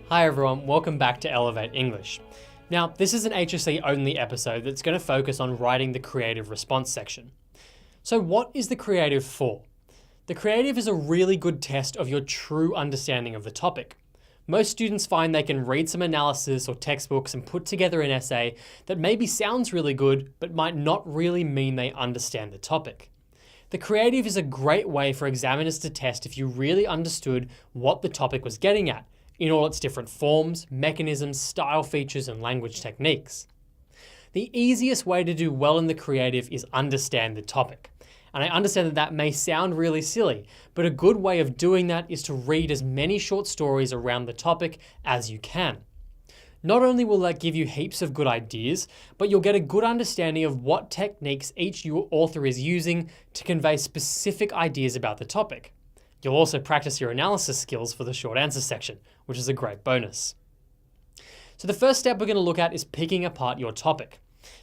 Hi everyone, welcome back to Elevate English. Now, this is an HSC only episode that's going to focus on writing the creative response section. So what is the creative for? The creative is a really good test of your true understanding of the topic. Most students find they can read some analysis or textbooks and put together an essay that maybe sounds really good, but might not really mean they understand the topic. The creative is a great way for examiners to test if you really understood what the topic was getting at, in all its different forms, mechanisms, style features, and language techniques. The easiest way to do well in the creative is understand the topic. And I understand that may sound really silly, but a good way of doing that is to read as many short stories around the topic as you can. Not only will that give you heaps of good ideas, but you'll get a good understanding of what techniques each author is using to convey specific ideas about the topic. You'll also practice your analysis skills for the short answer section, which is a great bonus. So the first step we're going to look at is picking apart your topic.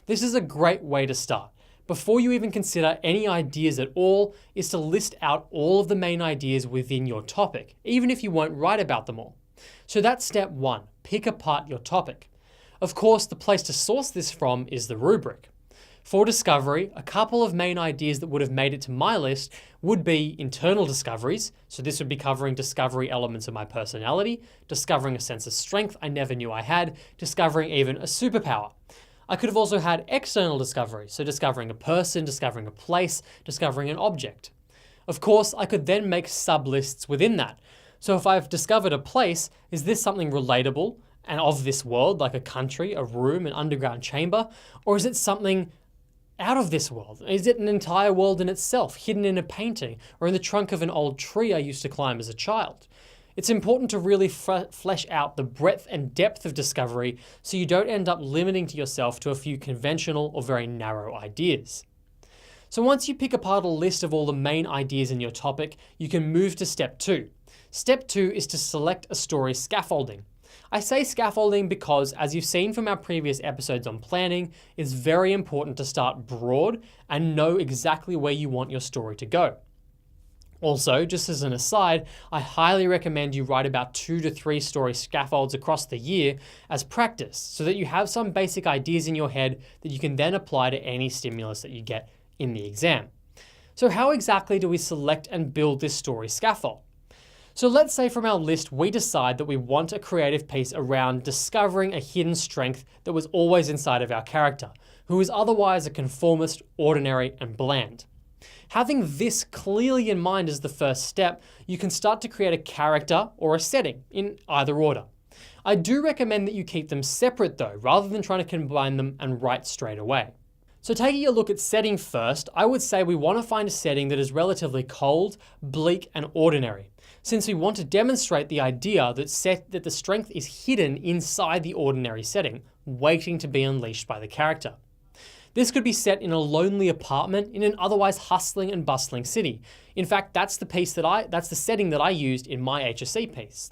This is a great way to start. Before you even consider any ideas at all, is to list out all of the main ideas within your topic, even if you won't write about them all. So that's step one, pick apart your topic. Of course, the place to source this from is the rubric. For discovery, a couple of main ideas that would have made it to my list would be internal discoveries. So this would be covering discovery elements of my personality, discovering a sense of strength I never knew I had, discovering even a superpower. I could have also had external discovery, so discovering a person, discovering a place, discovering an object. Of course, I could then make sub-lists within that. So if I've discovered a place, is this something relatable and of this world, like a country, a room, an underground chamber, or is it something out of this world? Is it an entire world in itself, hidden in a painting or in the trunk of an old tree I used to climb as a child? It's important to really flesh out the breadth and depth of discovery so you don't end up limiting to yourself to a few conventional or very narrow ideas. So once you pick apart a list of all the main ideas in your topic, you can move to step two. Step two is to select a story scaffolding. I say scaffolding because, as you've seen from our previous episodes on planning, it's very important to start broad and know exactly where you want your story to go. Also, just as an aside, I highly recommend you write about 2 to 3 story scaffolds across the year as practice so that you have some basic ideas in your head that you can then apply to any stimulus that you get in the exam. So how exactly do we select and build this story scaffold? So let's say from our list we decide that we want a creative piece around discovering a hidden strength that was always inside of our character, who is otherwise a conformist, ordinary, and bland. Having this clearly in mind as the first step, you can start to create a character or a setting in either order. I do recommend that you keep them separate though, rather than trying to combine them and write straight away. So taking a look at setting first, I would say we want to find a setting that is relatively cold, bleak, and ordinary, since we want to demonstrate the idea that the strength is hidden inside the ordinary setting, waiting to be unleashed by the character. This could be set in a lonely apartment in an otherwise hustling and bustling city. In fact, that's the setting that I used in my HSC piece.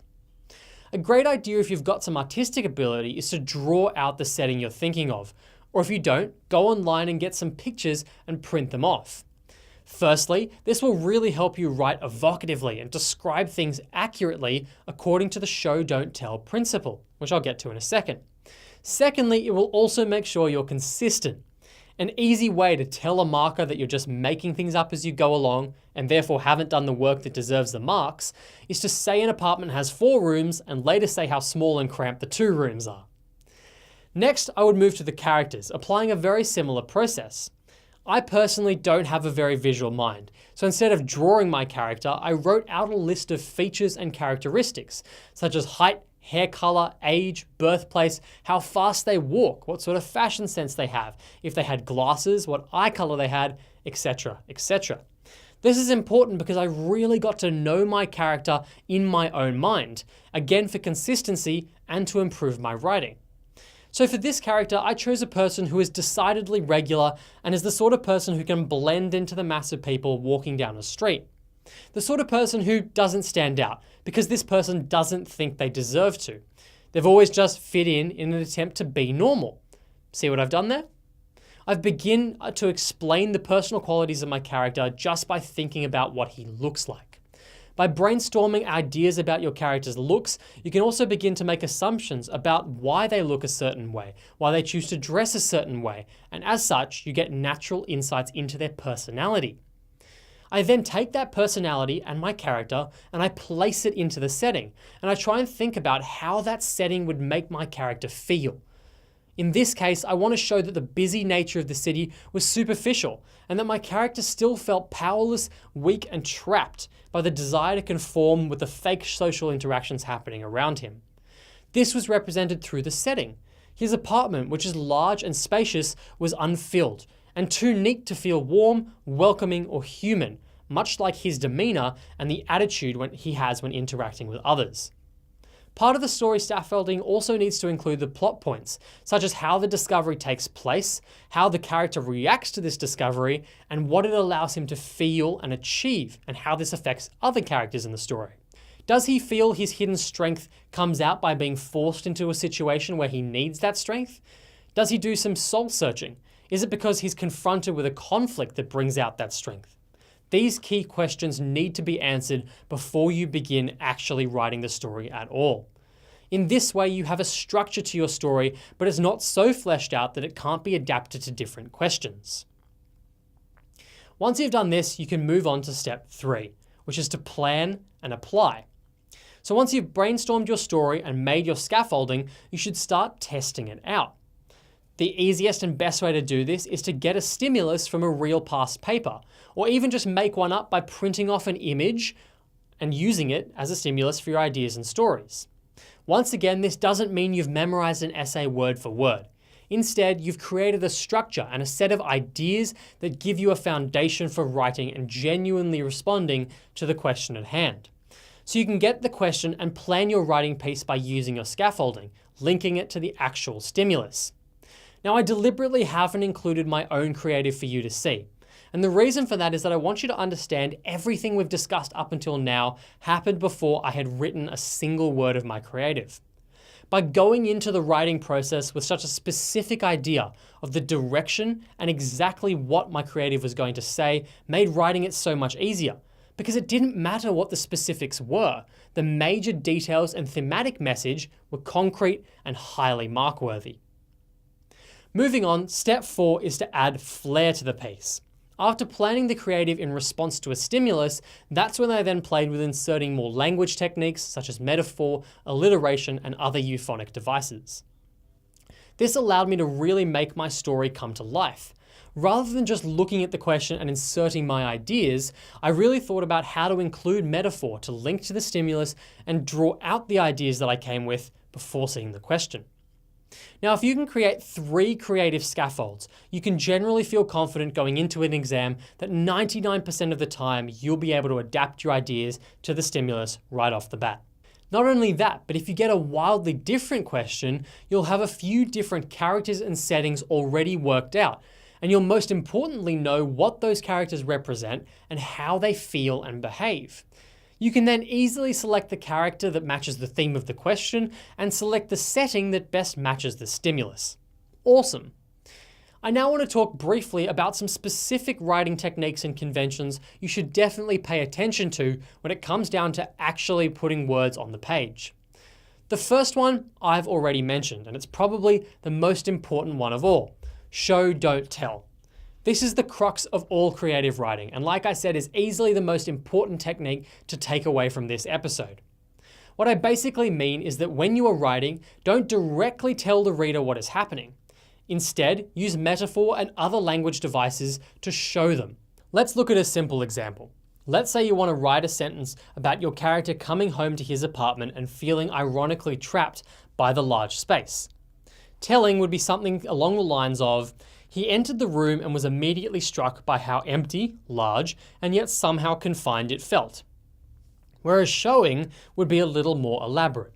A great idea if you've got some artistic ability is to draw out the setting you're thinking of, or if you don't, go online and get some pictures and print them off. Firstly, this will really help you write evocatively and describe things accurately according to the show don't tell principle, which I'll get to in a second. Secondly, it will also make sure you're consistent. An easy way to tell a marker that you're just making things up as you go along and therefore haven't done the work that deserves the marks is to say an apartment has 4 rooms and later say how small and cramped the 2 rooms are. Next, I would move to the characters, applying a very similar process. I personally don't have a very visual mind, so instead of drawing my character, I wrote out a list of features and characteristics, such as height, hair color, age, birthplace, how fast they walk, what sort of fashion sense they have, if they had glasses, what eye color they had, etc., etc. This is important because I really got to know my character in my own mind, again for consistency and to improve my writing. So for this character, I chose a person who is decidedly regular and is the sort of person who can blend into the mass of people walking down a street. The sort of person who doesn't stand out because this person doesn't think they deserve to. They've always just fit in an attempt to be normal. See what I've done there? I've begun to explain the personal qualities of my character just by thinking about what he looks like. By brainstorming ideas about your character's looks, you can also begin to make assumptions about why they look a certain way, why they choose to dress a certain way, and as such, you get natural insights into their personality. I then take that personality and my character and I place it into the setting, and I try and think about how that setting would make my character feel. In this case, I want to show that the busy nature of the city was superficial and that my character still felt powerless, weak, and trapped by the desire to conform with the fake social interactions happening around him. This was represented through the setting. His apartment, which is large and spacious, was unfilled and too neat to feel warm, welcoming, or human, much like his demeanor and the attitude he has when interacting with others. Part of the story scaffolding also needs to include the plot points, such as how the discovery takes place, how the character reacts to this discovery, and what it allows him to feel and achieve, and how this affects other characters in the story. Does he feel his hidden strength comes out by being forced into a situation where he needs that strength? Does he do some soul searching? Is it because he's confronted with a conflict that brings out that strength? These key questions need to be answered before you begin actually writing the story at all. In this way, you have a structure to your story, but it's not so fleshed out that it can't be adapted to different questions. Once you've done this, you can move on to step 3, which is to plan and apply. So once you've brainstormed your story and made your scaffolding, you should start testing it out. The easiest and best way to do this is to get a stimulus from a real past paper, or even just make one up by printing off an image and using it as a stimulus for your ideas and stories. Once again, this doesn't mean you've memorized an essay word for word. Instead, you've created a structure and a set of ideas that give you a foundation for writing and genuinely responding to the question at hand. So you can get the question and plan your writing piece by using your scaffolding, linking it to the actual stimulus. Now, I deliberately haven't included my own creative for you to see. And the reason for that is that I want you to understand everything we've discussed up until now happened before I had written a single word of my creative. By going into the writing process with such a specific idea of the direction and exactly what my creative was going to say made writing it so much easier, because it didn't matter what the specifics were. The major details and thematic message were concrete and highly mark-worthy. Moving on, step 4 is to add flair to the piece. After planning the creative in response to a stimulus, that's when I then played with inserting more language techniques such as metaphor, alliteration, and other euphonic devices. This allowed me to really make my story come to life. Rather than just looking at the question and inserting my ideas, I really thought about how to include metaphor to link to the stimulus and draw out the ideas that I came with before seeing the question. Now, if you can create 3 creative scaffolds, you can generally feel confident going into an exam that 99% of the time you'll be able to adapt your ideas to the stimulus right off the bat. Not only that, but if you get a wildly different question, you'll have a few different characters and settings already worked out, and you'll most importantly know what those characters represent and how they feel and behave. You can then easily select the character that matches the theme of the question and select the setting that best matches the stimulus. Awesome. I now want to talk briefly about some specific writing techniques and conventions you should definitely pay attention to when it comes down to actually putting words on the page. The first one I've already mentioned, and it's probably the most important one of all. Show, don't tell. This is the crux of all creative writing, and like I said, is easily the most important technique to take away from this episode. What I basically mean is that when you are writing, don't directly tell the reader what is happening. Instead, use metaphor and other language devices to show them. Let's look at a simple example. Let's say you want to write a sentence about your character coming home to his apartment and feeling ironically trapped by the large space. Telling would be something along the lines of, he entered the room and was immediately struck by how empty, large, and yet somehow confined it felt. Whereas showing would be a little more elaborate.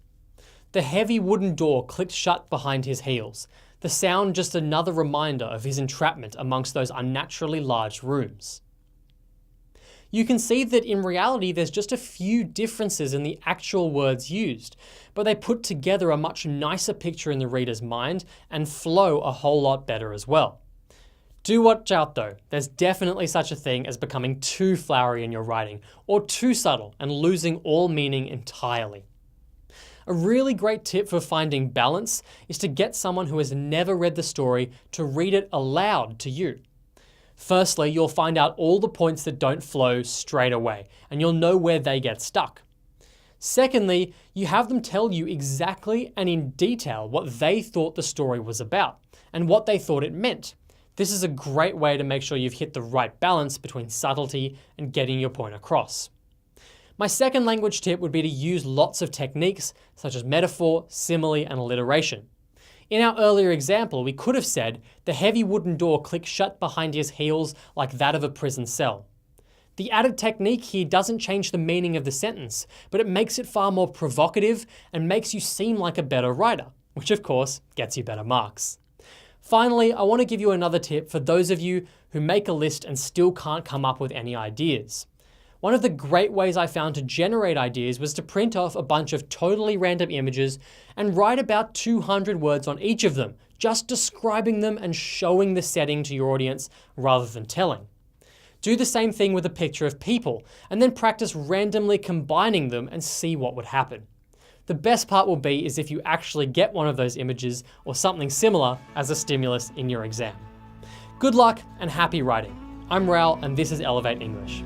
The heavy wooden door clicked shut behind his heels, the sound just another reminder of his entrapment amongst those unnaturally large rooms. You can see that in reality there's just a few differences in the actual words used, but they put together a much nicer picture in the reader's mind and flow a whole lot better as well. Do watch out though, there's definitely such a thing as becoming too flowery in your writing, or too subtle and losing all meaning entirely. A really great tip for finding balance is to get someone who has never read the story to read it aloud to you. Firstly, you'll find out all the points that don't flow straight away, and you'll know where they get stuck. Secondly, you have them tell you exactly and in detail what they thought the story was about, and what they thought it meant. This is a great way to make sure you've hit the right balance between subtlety and getting your point across. My second language tip would be to use lots of techniques such as metaphor, simile, and alliteration. In our earlier example, we could have said, the heavy wooden door clicked shut behind his heels like that of a prison cell. The added technique here doesn't change the meaning of the sentence, but it makes it far more provocative and makes you seem like a better writer, which of course gets you better marks. Finally, I want to give you another tip for those of you who make a list and still can't come up with any ideas. One of the great ways I found to generate ideas was to print off a bunch of totally random images and write about 200 words on each of them, just describing them and showing the setting to your audience rather than telling. Do the same thing with a picture of people, and then practice randomly combining them and see what would happen. The best part will be is if you actually get one of those images or something similar as a stimulus in your exam. Good luck and happy writing. I'm Raoul and this is Elevate English.